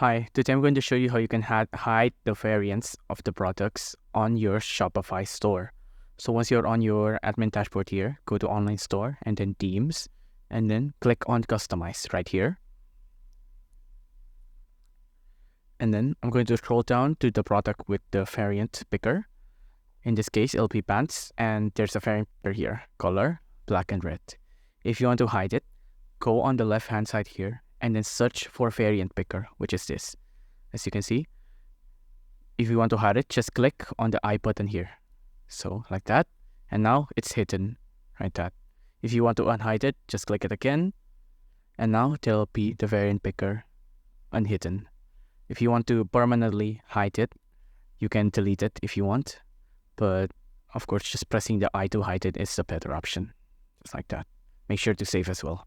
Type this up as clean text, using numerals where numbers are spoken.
Hi, today I'm going to show you how you can hide the variants of the products on your Shopify store. So once you're on your admin dashboard here, go to online store and then themes, and then click on customize right here. And then I'm going to scroll down to the product with the variant picker. In this case, it'll be pants, and there's a variant picker here, color, black and red. If you want to hide it, go on the left-hand side here and then search for variant picker, which is this. As you can see, if you want to hide it, just click on the I button here. So like that. And now it's hidden, like that. If you want to unhide it, just click it again. And now there'll be the variant picker unhidden. If you want to permanently hide it, you can delete it if you want. But of course, just pressing the I to hide it is the better option. Just like that. Make sure to save as well.